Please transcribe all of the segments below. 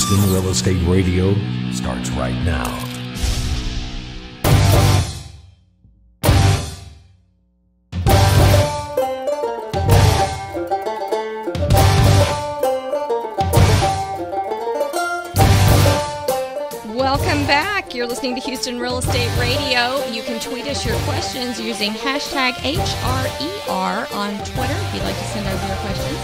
Houston Real Estate Radio starts right now. Welcome back. You're listening to Houston Real Estate Radio. You can tweet us your questions using hashtag HRER on Twitter if you'd like to send over your questions.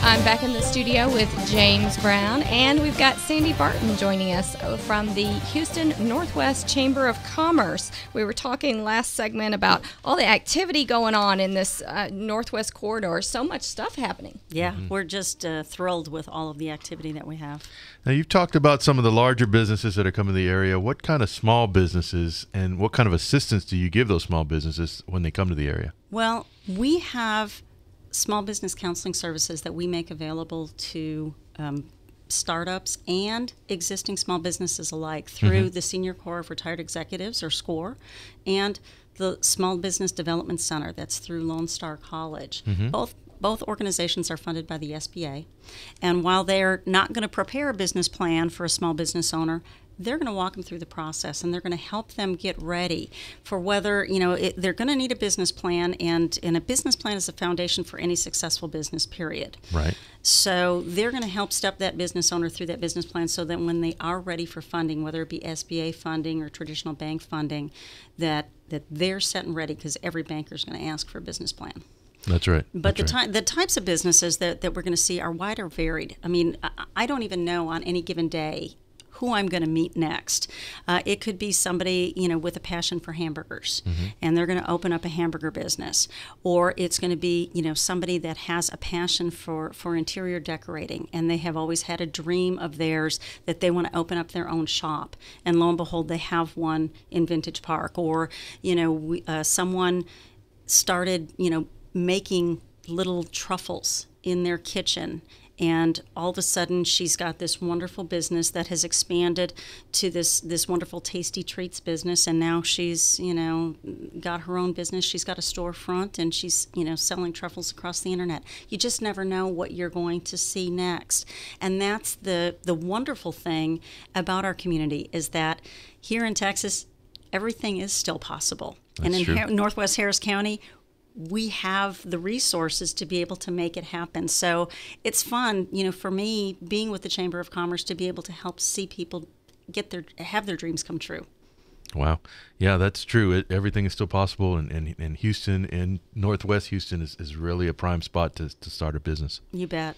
I'm back in the studio with James Brown, and we've got Sandy Barton joining us from the Houston NorthWest Chamber of Commerce. We were talking last segment about all the activity going on in this Northwest corridor. So much stuff happening. Yeah, we're just thrilled with all of the activity that we have. Now, you've talked about some of the larger businesses that are coming to the area. What kind of small businesses and what kind of assistance do you give those small businesses when they come to the area? Well, we have small business counseling services that we make available to startups and existing small businesses alike through the Senior Corps of Retired Executives, or SCORE, and the Small Business Development Center that's through Lone Star College. Both organizations are funded by the SBA, and while they're not going to prepare a business plan for a small business owner, they're going to walk them through the process, and they're going to help them get ready for whether, they're going to need a business plan, and a business plan is the foundation for any successful business, period. Right. So they're going to help step that business owner through that business plan so that when they are ready for funding, whether it be SBA funding or traditional bank funding, that they're set and ready, because every banker is going to ask for a business plan. That's right. But the types of businesses that we're going to see are wide or varied. I mean, I don't even know on any given day who I'm going to meet next. It could be somebody, with a passion for hamburgers, and they're going to open up a hamburger business. Or it's going to be, somebody that has a passion for interior decorating, and they have always had a dream of theirs that they want to open up their own shop. And lo and behold, they have one in Vintage Park. Or, someone started, making little truffles in their kitchen, and all of a sudden she's got this wonderful business that has expanded to this wonderful tasty treats business, and now she's got her own business. She's got a storefront, and she's selling truffles across the internet. You just never know what you're going to see next, and that's the wonderful thing about our community, is that here in Texas everything is still possible. That's and in true. Northwest Harris County, we have the resources to be able to make it happen. So it's fun, for me, being with the Chamber of Commerce, to be able to help see people have their dreams come true. Wow. Yeah, that's true. Everything is still possible, and Houston and Northwest Houston is really a prime spot to start a business. You bet.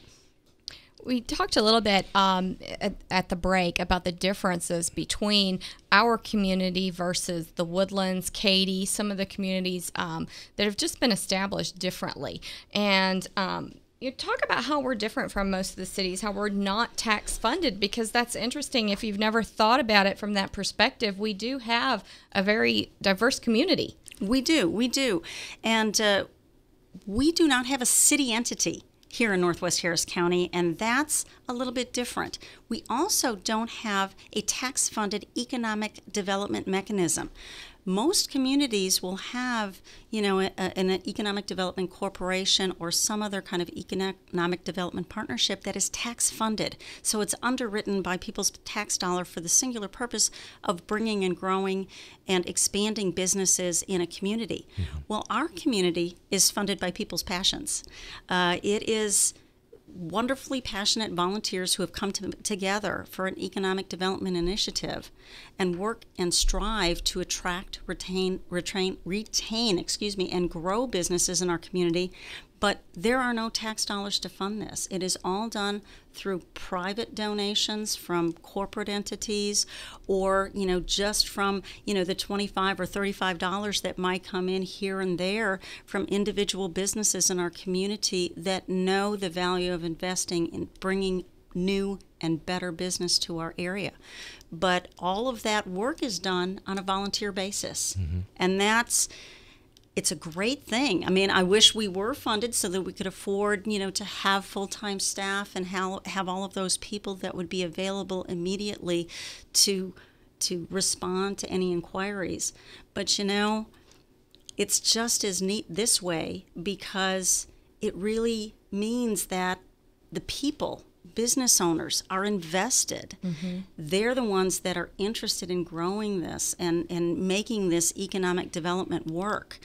We talked a little bit at the break about the differences between our community versus the Woodlands, Katy, some of the communities that have just been established differently. And you talk about how we're different from most of the cities, how we're not tax funded, because that's interesting. If you've never thought about it from that perspective, we do have a very diverse community. We do. And we do not have a city entity here in Northwest Harris County, and that's a little bit different. We also don't have a tax-funded economic development mechanism. Most communities will have, an economic development corporation or some other kind of economic development partnership that is tax-funded. So it's underwritten by people's tax dollar for the singular purpose of bringing and growing and expanding businesses in a community. Well, our community is funded by people's passions. It is wonderfully passionate volunteers who have come together for an economic development initiative and work and strive to attract, retain, and grow businesses in our community. But there are no tax dollars to fund this. It is all done through private donations from corporate entities, or just from the $25 or $35 that might come in here and there from individual businesses in our community that know the value of investing in bringing new and better business to our area. But all of that work is done on a volunteer basis, and it's a great thing. I mean, I wish we were funded so that we could afford, to have full-time staff and have all of those people that would be available immediately to respond to any inquiries. But, it's just as neat this way, because it really means that the people business owners are invested. They're the ones that are interested in growing this and making this economic development work.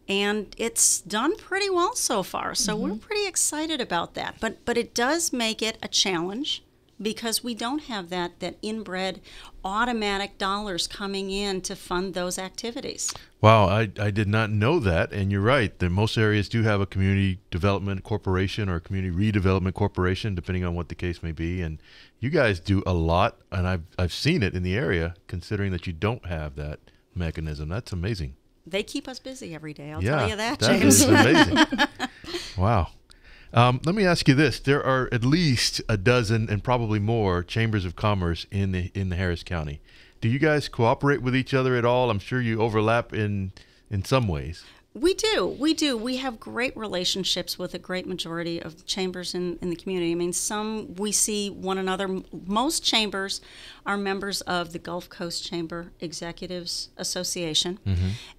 And it's done pretty well so far, so we're pretty excited about that. But it does make it a challenge because we don't have that inbred automatic dollars coming in to fund those activities. Wow, I did not know that, and you're right. That most areas do have a community development corporation or a community redevelopment corporation, depending on what the case may be. And you guys do a lot, and I've seen it in the area, considering that you don't have that mechanism. That's amazing. They keep us busy every day, I'll tell you that, That James. is amazing. Wow. Let me ask you this. There are at least a dozen and probably more chambers of commerce in the Harris County. Do you guys cooperate with each other at all? I'm sure you overlap in some ways. We do. We have great relationships with a great majority of chambers in the community. I mean, some we see one another. Most chambers are members of the Gulf Coast Chamber Executives Association,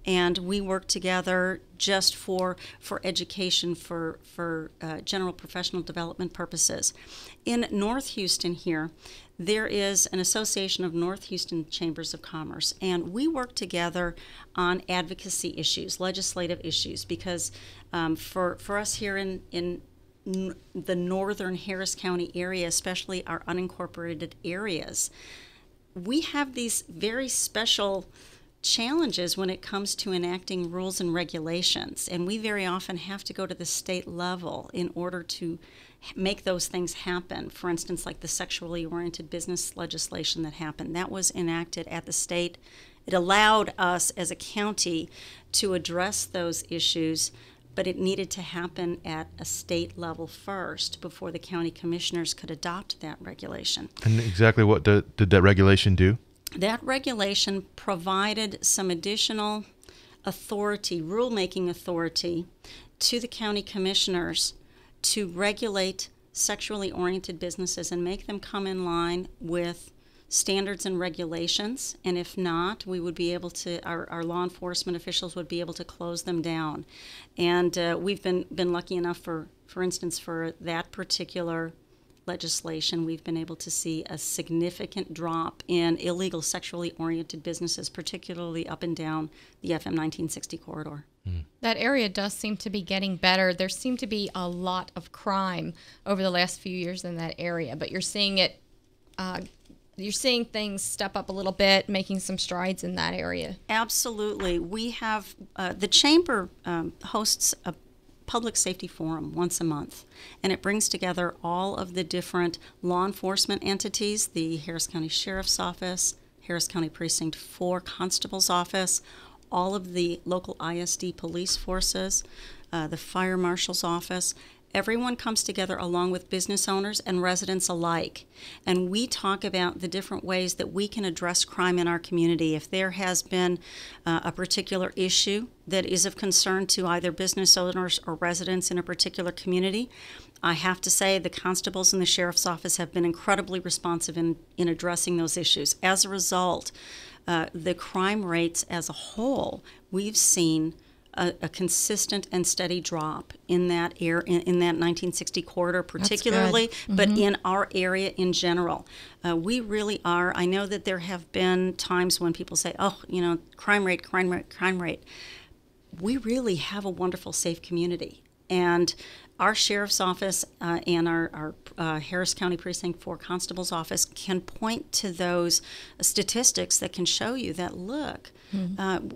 and we work together just for education, for general professional development purposes. In North Houston here, there is an association of North Houston Chambers of Commerce, and we work together on advocacy issues, legislative issues, because for us here in the northern Harris County area, especially our unincorporated areas, we have these very special challenges when it comes to enacting rules and regulations, and we very often have to go to the state level in order to make those things happen. For instance, like the sexually oriented business legislation that happened, that was enacted at the state. It allowed us as a county to address those issues, but it needed to happen at a state level first before the county commissioners could adopt that regulation. And exactly what did that regulation do? That regulation provided some additional authority, rulemaking authority, to the county commissioners to regulate sexually oriented businesses and make them come in line with standards and regulations. And if not, we would be able to, our law enforcement officials would be able to close them down. And we've been lucky enough, for instance, for that particular legislation, we've been able to see a significant drop in illegal sexually oriented businesses, particularly up and down the FM 1960 corridor. That area does seem to be getting better. There seemed to be a lot of crime over the last few years in that area, but you're seeing it, you're seeing things step up a little bit, making some strides in that area. Absolutely. We have, the Chamber hosts a public safety forum once a month, and it brings together all of the different law enforcement entities, the Harris County Sheriff's Office, Harris County Precinct 4 Constable's Office, all of the local ISD police forces, the Fire Marshal's Office. Everyone comes together along with business owners and residents alike, and we talk about the different ways that we can address crime in our community. If there has been a particular issue that is of concern to either business owners or residents in a particular community, I have to say the constables in the sheriff's office have been incredibly responsive in addressing those issues. As a result, the crime rates as a whole, we've seen a consistent and steady drop in that in that 1960 corridor particularly, but in our area in general. We really are. I know that there have been times when people say, oh, crime rate. We really have a wonderful, safe community. And our sheriff's office and our Harris County Precinct 4 Constable's Office can point to those statistics that can show you that, look,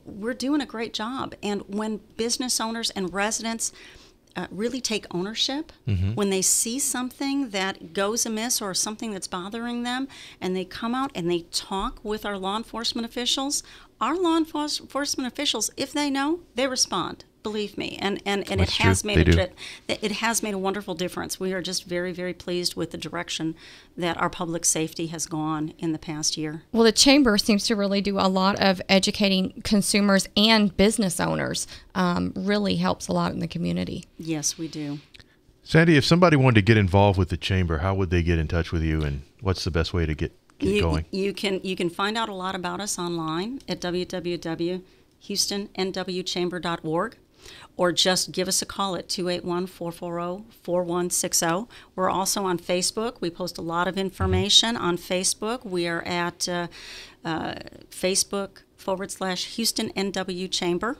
we're doing a great job. And when business owners and residents really take ownership, when they see something that goes amiss or something that's bothering them, and they come out and they talk with our law enforcement officials, if they know, they respond. Believe me, and it has made it has made a wonderful difference. We are just very, very pleased with the direction that our public safety has gone in the past year. Well, the Chamber seems to really do a lot of educating consumers and business owners. Really helps a lot in the community. Yes, we do. Sandy, if somebody wanted to get involved with the Chamber, how would they get in touch with you, and what's the best way to get going? You can find out a lot about us online at www.houstonnwchamber.org. or just give us a call at 281-440-4160. We're also on Facebook. We post a lot of information on Facebook. We are at Facebook.com/Houston NW Chamber.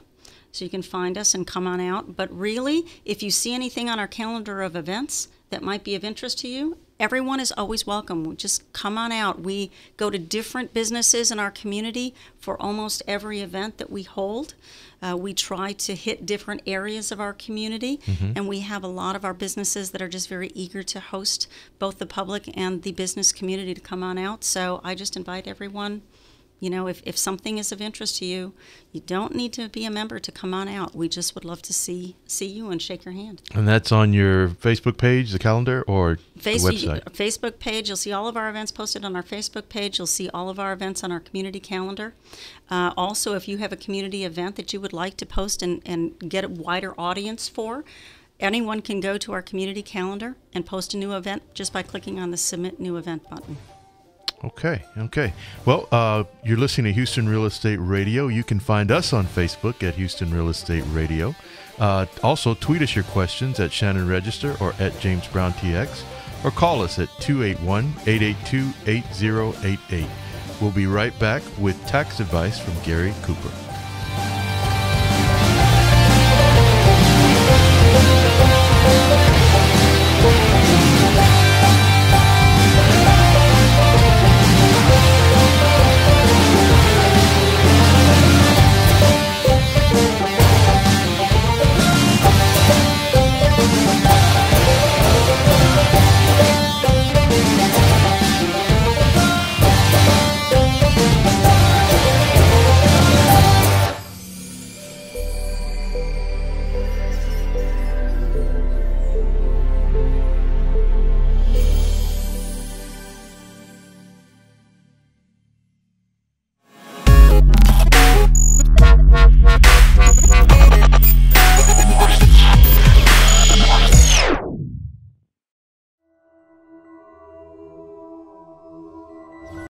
So you can find us and come on out. But really, if you see anything on our calendar of events that might be of interest to you, everyone is always welcome. Just come on out. We go to different businesses in our community for almost every event that we hold. We try to hit different areas of our community, and we have a lot of our businesses that are just very eager to host both the public and the business community to come on out. So I just invite everyone. You know, if something is of interest to you, you don't need to be a member to come on out. We just would love to see you and shake your hand. And that's on your Facebook page, the calendar, or the website? Facebook page. You'll see all of our events posted on our Facebook page. You'll see all of our events on our community calendar. Also, if you have a community event that you would like to post and get a wider audience for, anyone can go to our community calendar and post a new event just by clicking on the Submit New Event button. Okay. Well, you're listening to Houston Real Estate Radio. You can find us on Facebook at Houston Real Estate Radio. Also, tweet us your questions at Shannon Register or at James Brown TX, or call us at 281-882-8088. We'll be right back with tax advice from Gary Cooper.